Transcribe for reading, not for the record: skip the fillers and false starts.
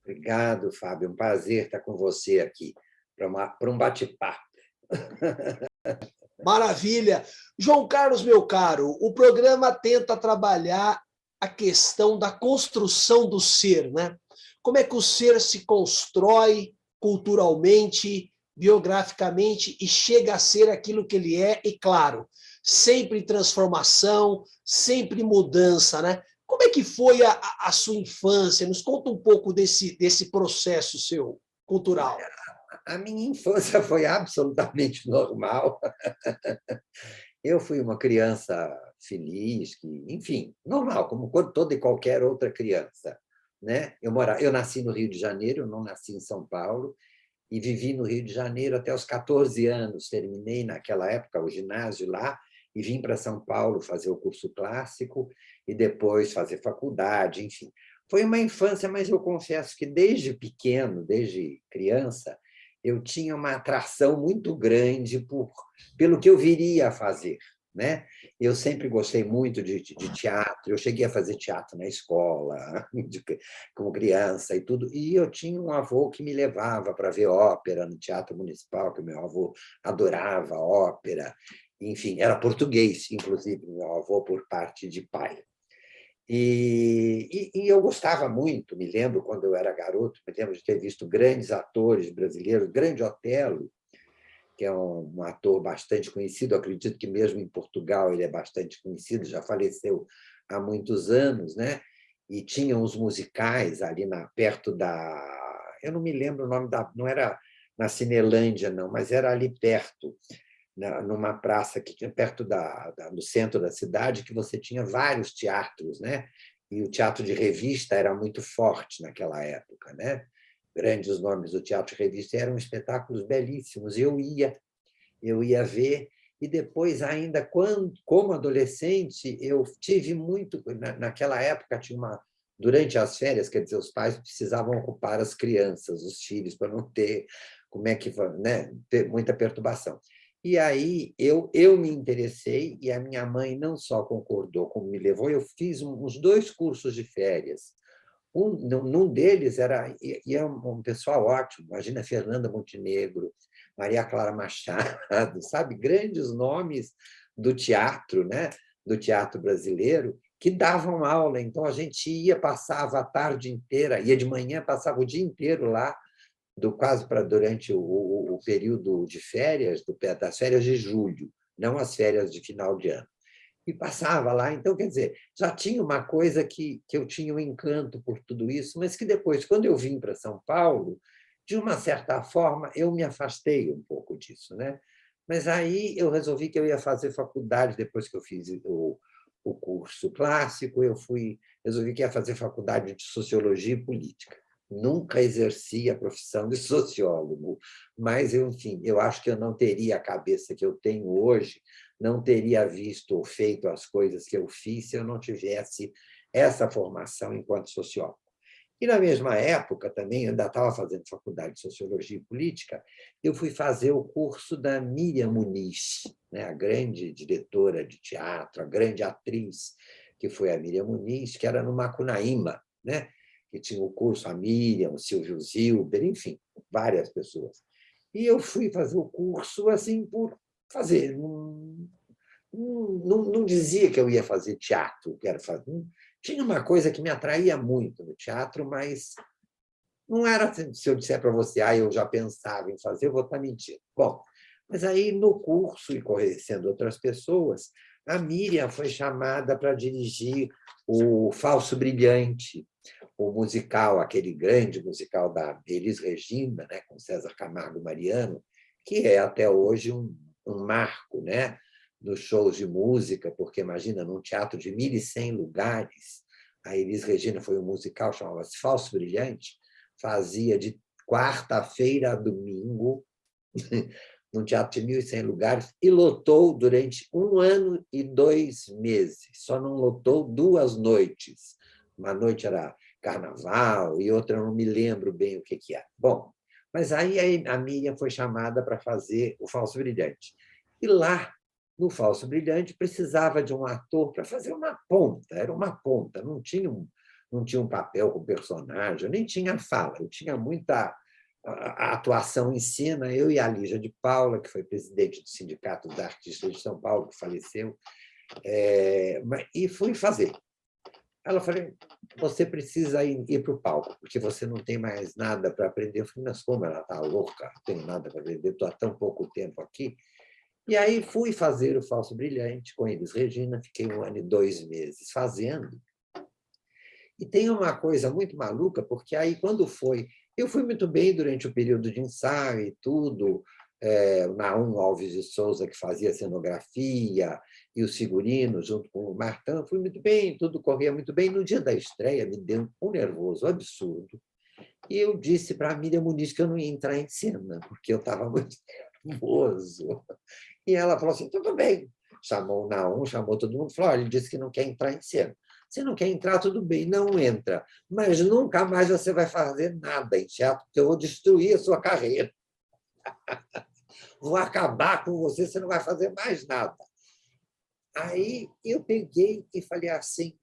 Obrigado, Fábio. Um prazer estar com você aqui para um bate-papo. Maravilha. João Carlos, meu caro, o programa tenta trabalhar a questão da construção do ser, né? Como é que o ser se constrói culturalmente, biograficamente e chega a ser aquilo que ele é, e claro, sempre em transformação, sempre mudança, né? Como é que foi a sua infância? Nos conta um pouco desse processo seu, cultural. A minha infância foi absolutamente normal. Eu fui uma criança feliz, que, enfim, normal, como toda e qualquer outra criança. Né? Eu nasci no Rio de Janeiro, eu não nasci em São Paulo, e vivi no Rio de Janeiro até os 14 anos. Terminei, naquela época, o ginásio lá e vim para São Paulo fazer o curso clássico e depois fazer faculdade, enfim. Foi uma infância, mas eu confesso que desde pequeno, desde criança, eu tinha uma atração muito grande pelo que eu viria a fazer. Né? Eu sempre gostei muito de teatro, eu cheguei a fazer teatro na escola, como criança e tudo, e eu tinha um avô que me levava para ver ópera no Teatro Municipal, que meu avô adorava ópera, enfim, era português, inclusive, meu avô por parte de pai. E eu gostava muito, me lembro quando eu era garoto, me lembro de ter visto grandes atores brasileiros, grande Otelo, que é um ator bastante conhecido, acredito que mesmo em Portugal ele é bastante conhecido, já faleceu há muitos anos, né? E tinha uns musicais ali perto da... Eu não me lembro o nome não era na Cinelândia, não, mas era ali perto, numa praça que tinha perto do centro da cidade, que você tinha vários teatros, né? E o teatro de revista era muito forte naquela época, né? Grandes nomes do teatro de revista, eram espetáculos belíssimos. Eu ia ver, e depois, ainda como adolescente, eu tive muito... Naquela época, durante as férias, quer dizer, os pais precisavam ocupar as crianças, os filhos, para não ter, como é que, né, ter muita perturbação. E aí eu me interessei, e a minha mãe não só concordou, como me levou, eu fiz uns 2 cursos de férias. Num deles e é um pessoal ótimo, imagina Fernanda Montenegro, Maria Clara Machado, sabe? Grandes nomes do teatro, né? Do teatro brasileiro, que davam aula. Então, a gente passava a tarde inteira, ia de manhã, passava o dia inteiro lá, quase durante o período de férias, das férias de julho, não as férias de final de ano. E passava lá. Então, quer dizer, já tinha uma coisa que eu tinha um encanto por tudo isso, mas que depois, quando eu vim para São Paulo, de uma certa forma, eu me afastei um pouco disso. Né? Mas aí eu resolvi que eu ia fazer faculdade, depois que eu fiz o curso clássico, resolvi que ia fazer faculdade de Sociologia e Política. Nunca exerci a profissão de sociólogo, mas, enfim, eu acho que eu não teria a cabeça que eu tenho hoje, não teria visto ou feito as coisas que eu fiz se eu não tivesse essa formação enquanto sociólogo. E, na mesma época, também, eu ainda estava fazendo faculdade de Sociologia e Política, eu fui fazer o curso da Miriam Muniz, né, a grande diretora de teatro, a grande atriz, que foi a Miriam Muniz, que era no Macunaíma, né, que tinha o curso, a Miriam, o Silvio Zilber, enfim, várias pessoas. E eu fui fazer o curso assim por fazer. Não dizia que eu ia fazer teatro, que era fazer. Tinha uma coisa que me atraía muito no teatro, mas não era assim, se eu disser para você, eu já pensava em fazer, eu vou estar mentindo. Bom, mas aí no curso, e conhecendo outras pessoas, a Miriam foi chamada para dirigir o Falso Brilhante, o musical, aquele grande musical da Elis Regina, né, com César Camargo e Mariano, que é até hoje um marco, né, dos shows de música, porque, imagina, num teatro de 1.100 lugares, a Elis Regina foi um musical, chamava-se Falso Brilhante, fazia de quarta-feira a domingo, num teatro de 1.100 lugares, e lotou durante 1 ano e 2 meses. Só não lotou 2 noites. Uma noite era carnaval e outra eu não me lembro bem o que era. Bom, mas aí a Miriam foi chamada para fazer o Falso Brilhante. E lá, no Falso Brilhante, precisava de um ator para fazer uma ponta, era uma ponta, não tinha não tinha um papel com personagem, eu nem tinha fala, eu tinha muita a atuação em cena, eu e a Lígia de Paula, que foi presidente do Sindicato dos Artistas de São Paulo, que faleceu, e fui fazer. Ela falou, você precisa ir para o palco, porque você não tem mais nada para aprender. Eu falei, mas como ela está louca? Não tenho nada para aprender, estou há tão pouco tempo aqui. E aí fui fazer o Falso Brilhante com Elis Regina, fiquei 1 ano e 2 meses fazendo. E tem uma coisa muito maluca, porque aí, quando foi... Eu fui muito bem durante o período de ensaio e tudo, o Naum Alves de Souza, que fazia a cenografia, e os figurinos, junto com o Martã, fui muito bem, tudo corria muito bem. No dia da estreia, me deu um nervoso absurdo. E eu disse para a Miriam Muniz que eu não ia entrar em cena, porque eu estava muito nervoso. E ela falou assim, tudo bem. Chamou o Naum, chamou todo mundo, falou, olha, ele disse que não quer entrar em cena. Você não quer entrar, tudo bem, não entra. Mas nunca mais você vai fazer nada em teatro, porque eu vou destruir a sua carreira. Vou acabar com você, você não vai fazer mais nada. Aí eu peguei e falei assim,